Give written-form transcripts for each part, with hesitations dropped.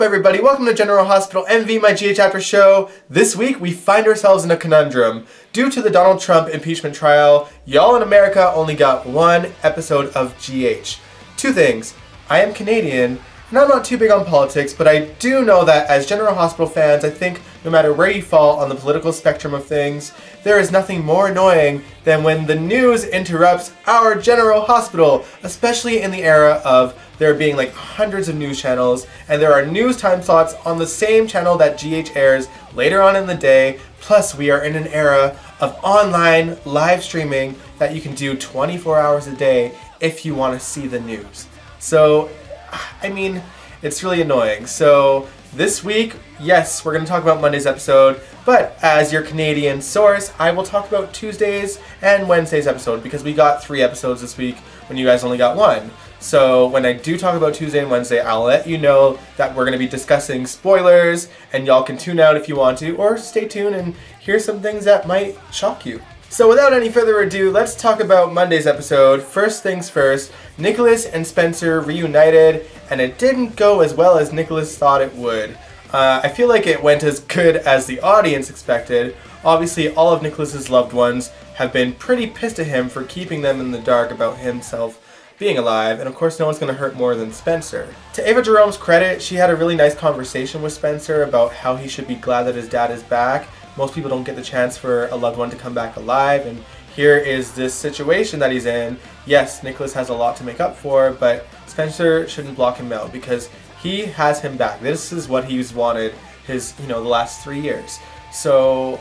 up, everybody? Welcome to General Hospital MV, my GH After Show. This week, we find ourselves in a conundrum. Due to the Donald Trump impeachment trial, y'all in America only got one episode of GH. Two things. I am Canadian, and I'm not too big on politics, but I do know that as General Hospital fans, I think no matter where you fall on the political spectrum of things, there is nothing more annoying than when the news interrupts our General Hospital, especially in the era of there being like hundreds of news channels, and there are news time slots on the same channel that GH airs later on in the day. Plus, we are in an era of online live streaming that you can do 24 hours a day if you want to see the news. So, I mean, it's really annoying. So, this week, yes, we're going to talk about Monday's episode, but as your Canadian source, I will talk about Tuesday's and Wednesday's episode because we got 3 episodes this week when you guys only got 1. So when I do talk about Tuesday and Wednesday, I'll let you know that we're going to be discussing spoilers, and y'all can tune out if you want to, or stay tuned and hear some things that might shock you. So without any further ado, let's talk about Monday's episode. First things first, Nikolas and Spencer reunited, and it didn't go as well as Nikolas thought it would. I feel like it went as good as the audience expected. Obviously, all of Nikolas's loved ones have been pretty pissed at him for keeping them in the dark about himself being alive, and of course no one's going to hurt more than Spencer. To Ava Jerome's credit, she had a really nice conversation with Spencer about how he should be glad that his dad is back. Most people don't get the chance for a loved one to come back alive, and here is this situation that he's in. Yes, Nikolas has a lot to make up for, but Spencer shouldn't block him out because he has him back. This is what he's wanted the last 3 years. So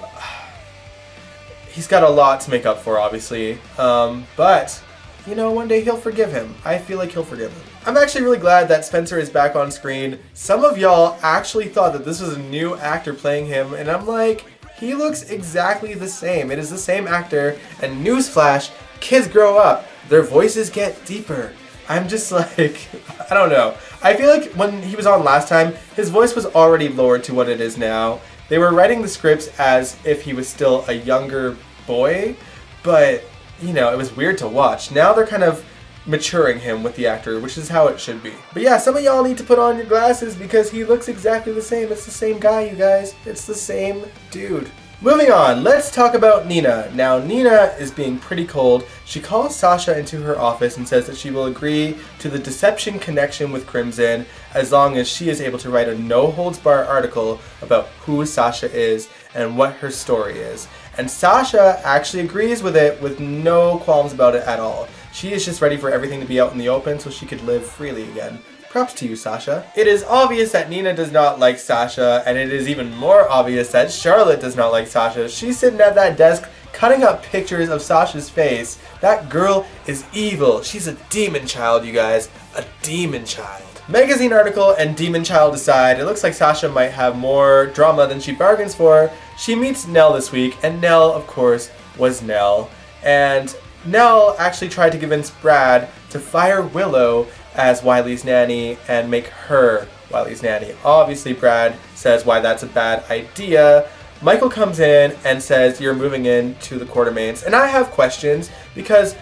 he's got a lot to make up for, obviously, but one day he'll forgive him. I feel like he'll forgive him. I'm actually really glad that Spencer is back on screen. Some of y'all actually thought that this was a new actor playing him, and I'm like, he looks exactly the same. It is the same actor, and newsflash, kids grow up. Their voices get deeper. I'm just like, I don't know. I feel like when he was on last time, his voice was already lowered to what it is now. They were writing the scripts as if he was still a younger boy, but it was weird to watch. Now they're kind of maturing him with the actor, which is how it should be. But yeah, some of y'all need to put on your glasses because he looks exactly the same. It's the same guy, you guys. It's the same dude. Moving on, let's talk about Nina. Now, Nina is being pretty cold. She calls Sasha into her office and says that she will agree to the deception connection with Crimson as long as she is able to write a no-holds-barred article about who Sasha is and what her story is. And Sasha actually agrees with it with no qualms about it at all. She is just ready for everything to be out in the open so she could live freely again. Props to you, Sasha. It is obvious that Nina does not like Sasha, and it is even more obvious that Charlotte does not like Sasha. She's sitting at that desk cutting up pictures of Sasha's face. That girl is evil. She's a demon child, you guys. A demon child. Magazine article and demon child aside, it looks like Sasha might have more drama than she bargains for. She meets Nell this week, and Nell, of course, was Nell. And Nell actually tried to convince Brad to fire Willow as Wiley's nanny and make her Wiley's nanny. Obviously, Brad says why that's a bad idea. Michael comes in and says you're moving in to the Quartermains. And I have questions because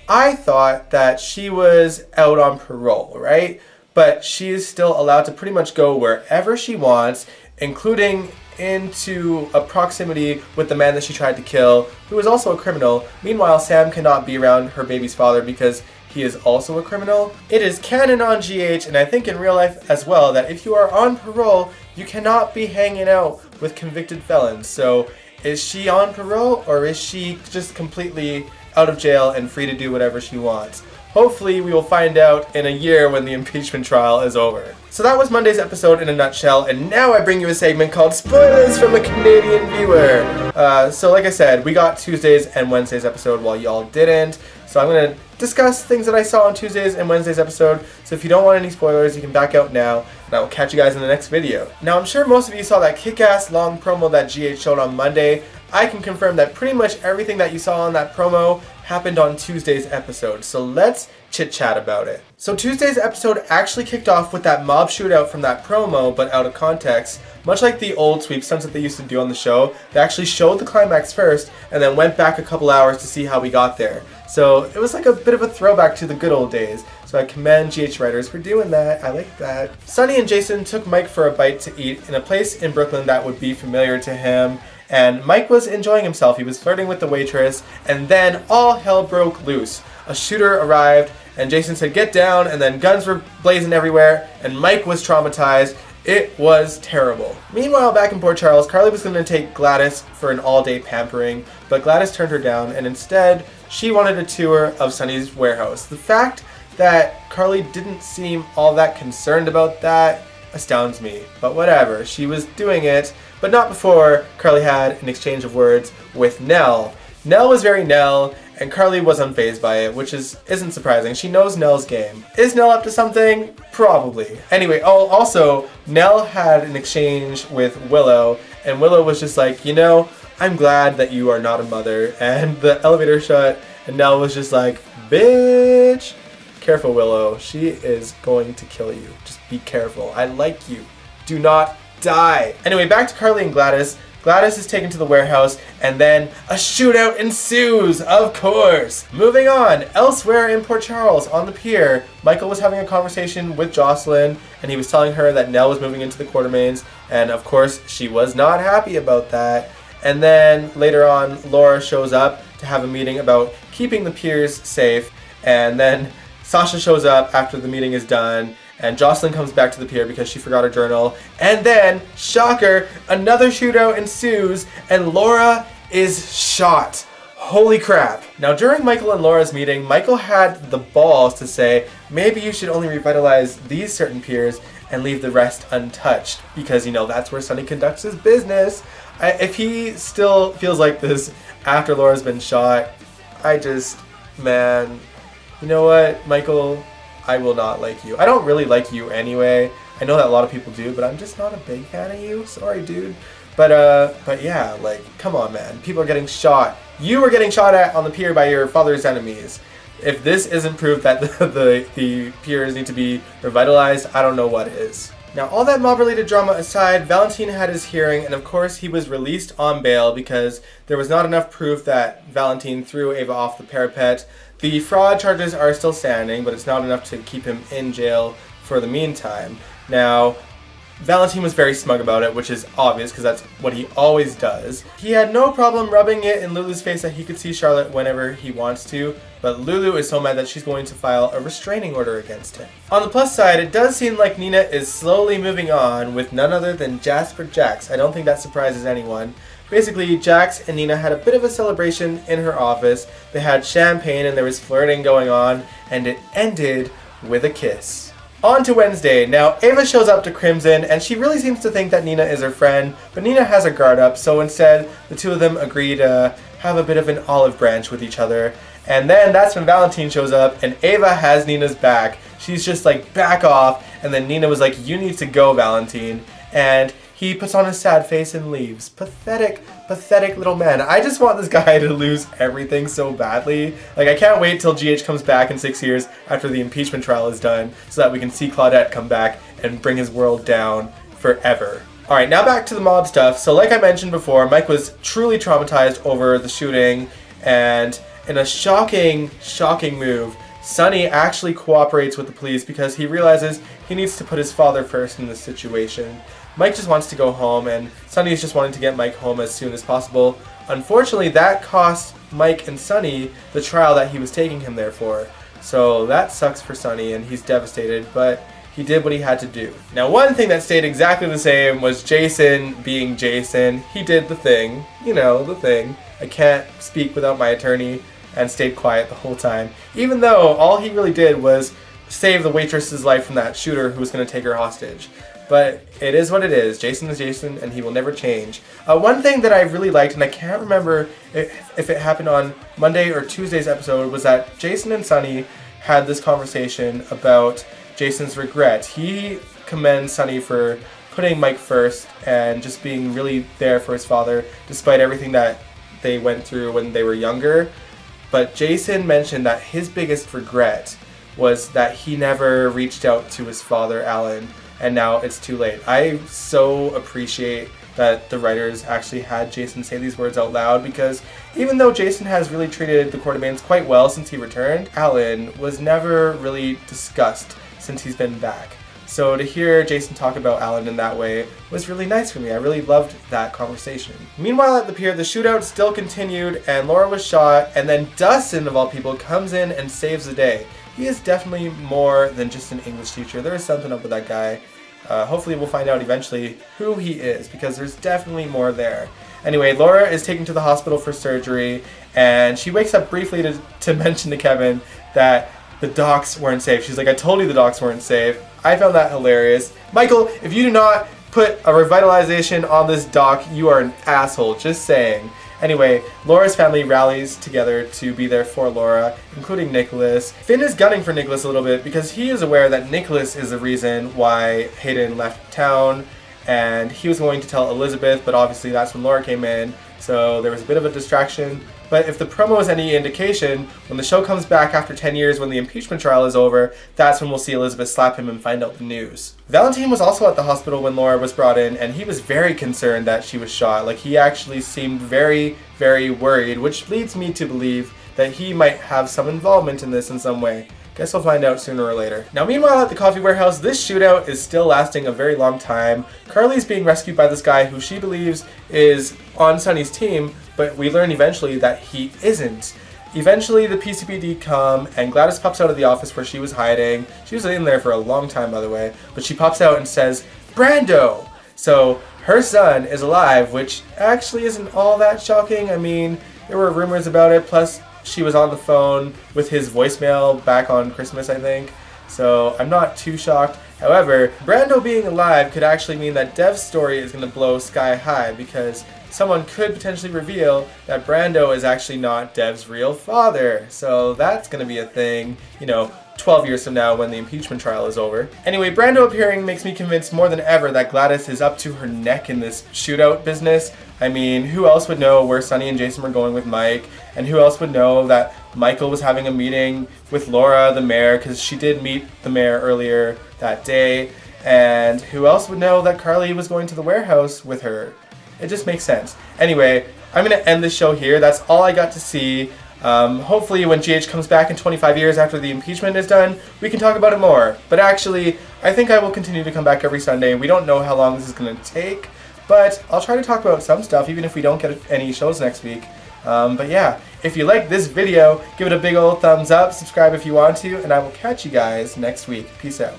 I thought that she was out on parole, right? But she is still allowed to pretty much go wherever she wants, including into a proximity with the man that she tried to kill, who is also a criminal. Meanwhile, Sam cannot be around her baby's father because he is also a criminal. It is canon on GH, and I think in real life as well, that if you are on parole, you cannot be hanging out with convicted felons. So is she on parole, or is she just completely out of jail and free to do whatever she wants? Hopefully we will find out in a year when the impeachment trial is over. So that was Monday's episode in a nutshell, and now I bring you a segment called Spoilers from a Canadian Viewer. So like I said, we got Tuesday's and Wednesday's episode while y'all didn't. So I'm going to discuss things that I saw on Tuesday's and Wednesday's episode. So if you don't want any spoilers, you can back out now, and I will catch you guys in the next video. Now I'm sure most of you saw that kick-ass long promo that GH showed on Monday. I can confirm that pretty much everything that you saw on that promo happened on Tuesday's episode, so let's chit-chat about it. So Tuesday's episode actually kicked off with that mob shootout from that promo, but out of context. Much like the old sweep stunts that they used to do on the show, they actually showed the climax first, and then went back a couple hours to see how we got there. So it was like a bit of a throwback to the good old days. So So I commend GH writers for doing that. I like that. Sunny and Jason took Mike for a bite to eat in a place in Brooklyn that would be familiar to him. And Mike was enjoying himself. He was flirting with the waitress. And then all hell broke loose. A shooter arrived and Jason said, "Get down," and then guns were blazing everywhere, and Mike was traumatized. It was terrible. Meanwhile, back in Port Charles, Carly was going to take Gladys for an all-day pampering, but Gladys turned her down, and instead, she wanted a tour of Sunny's warehouse. The fact that Carly didn't seem all that concerned about that astounds me, but whatever. She was doing it, but not before Carly had an exchange of words with Nell. Nell was very Nell, and Carly was unfazed by it, which isn't surprising. She knows Nell's game. Is Nell up to something? Probably. Anyway, also, Nell had an exchange with Willow, and Willow was just like, I'm glad that you are not a mother. And the elevator shut, and Nell was just like, bitch. Careful, Willow. She is going to kill you. Just be careful. I like you. Do not die. Anyway, back to Carly and Gladys. Gladys is taken to the warehouse, and then a shootout ensues, of course. Moving on, elsewhere in Port Charles, on the pier, Michael was having a conversation with Jocelyn, and he was telling her that Nell was moving into the Quartermains, and of course, she was not happy about that. And then later on, Laura shows up to have a meeting about keeping the piers safe, and then Sasha shows up after the meeting is done, and Jocelyn comes back to the pier because she forgot her journal. And then, shocker, another shootout ensues, and Laura is shot. Holy crap. Now, during Michael and Laura's meeting, Michael had the balls to say, maybe you should only revitalize these certain piers and leave the rest untouched, because, that's where Sunny conducts his business. If he still feels like this after Laura's been shot, man, you know what, Michael? I will not like you. I don't really like you anyway. I know that a lot of people do, but I'm just not a big fan of you. Sorry, dude. But yeah, come on, man. People are getting shot. You were getting shot at on the pier by your father's enemies. If this isn't proof that the piers need to be revitalized, I don't know what is. Now, all that mob-related drama aside, Valentine had his hearing, and of course he was released on bail because there was not enough proof that Valentine threw Ava off the parapet. The fraud charges are still standing, but it's not enough to keep him in jail for the meantime. Now, Valentine was very smug about it, which is obvious because that's what he always does. He had no problem rubbing it in Lulu's face that he could see Charlotte whenever he wants to, but Lulu is so mad that she's going to file a restraining order against him. On the plus side, it does seem like Nina is slowly moving on with none other than Jasper Jax. I don't think that surprises anyone. Basically, Jax and Nina had a bit of a celebration in her office. They had champagne and there was flirting going on, and it ended with a kiss. On to Wednesday. Now, Ava shows up to Crimson, and she really seems to think that Nina is her friend, but Nina has her guard up, so instead, the two of them agree to have a bit of an olive branch with each other. And then that's when Valentine shows up, and Ava has Nina's back. She's just like, back off, and then Nina was like, you need to go, Valentine. And he puts on a sad face and leaves. Pathetic, pathetic little man. I just want this guy to lose everything so badly. I can't wait till GH comes back in 6 years after the impeachment trial is done so that we can see Claudette come back and bring his world down forever. Alright, now back to the mob stuff. So like I mentioned before, Mike was truly traumatized over the shooting, and in a shocking move, Sunny actually cooperates with the police because he realizes he needs to put his father first in this situation. Mike just wants to go home, and Sunny is just wanting to get Mike home as soon as possible. Unfortunately, that cost Mike and Sunny the trial that he was taking him there for. So that sucks for Sunny, and he's devastated, but he did what he had to do. Now, one thing that stayed exactly the same was Jason being Jason. He did the thing. The thing. I can't speak without my attorney, and stayed quiet the whole time. Even though all he really did was save the waitress's life from that shooter who was going to take her hostage. But it is what it is. Jason is Jason, and he will never change. One thing that I really liked, and I can't remember if it happened on Monday or Tuesday's episode, was that Jason and Sunny had this conversation about Jason's regret. He commends Sunny for putting Mike first and just being really there for his father, despite everything that they went through when they were younger. But Jason mentioned that his biggest regret was that he never reached out to his father, Alan, and now it's too late. I so appreciate that the writers actually had Jason say these words out loud, because even though Jason has really treated the Quartermaines quite well since he returned, Alan was never really discussed since he's been back. So to hear Jason talk about Alan in that way was really nice for me. I really loved that conversation. Meanwhile at the pier, the shootout still continued and Laura was shot, and then Dustin, of all people, comes in and saves the day. He is definitely more than just an English teacher. There is something up with that guy. Hopefully we'll find out eventually who he is, because there's definitely more there. Anyway, Laura is taken to the hospital for surgery, and she wakes up briefly to mention to Kevin that the docks weren't safe. She's like, I told you the docks weren't safe. I found that hilarious. Michael, if you do not put a revitalization on this dock, you are an asshole, just saying. Anyway, Laura's family rallies together to be there for Laura, including Nikolas. Finn is gunning for Nikolas a little bit because he is aware that Nikolas is the reason why Hayden left town, and he was going to tell Elizabeth, but obviously that's when Laura came in, so there was a bit of a distraction. But if the promo is any indication, when the show comes back after 10 years when the impeachment trial is over, that's when we'll see Elizabeth slap him and find out the news. Valentine was also at the hospital when Laura was brought in, and he was very concerned that she was shot. Like, he actually seemed very, very worried, which leads me to believe that he might have some involvement in this in some way. Guess we'll find out sooner or later. Now meanwhile at the coffee warehouse, this shootout is still lasting a very long time. Carly's being rescued by this guy who she believes is on Sonny's team, but we learn eventually that he isn't. Eventually the PCPD come and Gladys pops out of the office where she was hiding. She was in there for a long time, by the way, but she pops out and says, Brando! So her son is alive, which actually isn't all that shocking. I mean, there were rumors about it, plus she was on the phone with his voicemail back on Christmas, I think. So I'm not too shocked. However, Brando being alive could actually mean that Dev's story is going to blow sky high, because someone could potentially reveal that Brando is actually not Dev's real father. So that's going to be a thing, 12 years from now when the impeachment trial is over. Anyway, Brando appearing makes me convinced more than ever that Gladys is up to her neck in this shootout business. I mean, who else would know where Sonny and Jason were going with Mike? And who else would know that Michael was having a meeting with Laura, the mayor, because she did meet the mayor earlier that day. And who else would know that Carly was going to the warehouse with her? It just makes sense. Anyway, I'm going to end this show here. That's all I got to see. Hopefully when GH comes back in 25 years after the impeachment is done, we can talk about it more. But actually, I think I will continue to come back every Sunday. We don't know how long this is going to take, but I'll try to talk about some stuff, even if we don't get any shows next week. But yeah, if you like this video, give it a big old thumbs up, subscribe if you want to, and I will catch you guys next week. Peace out.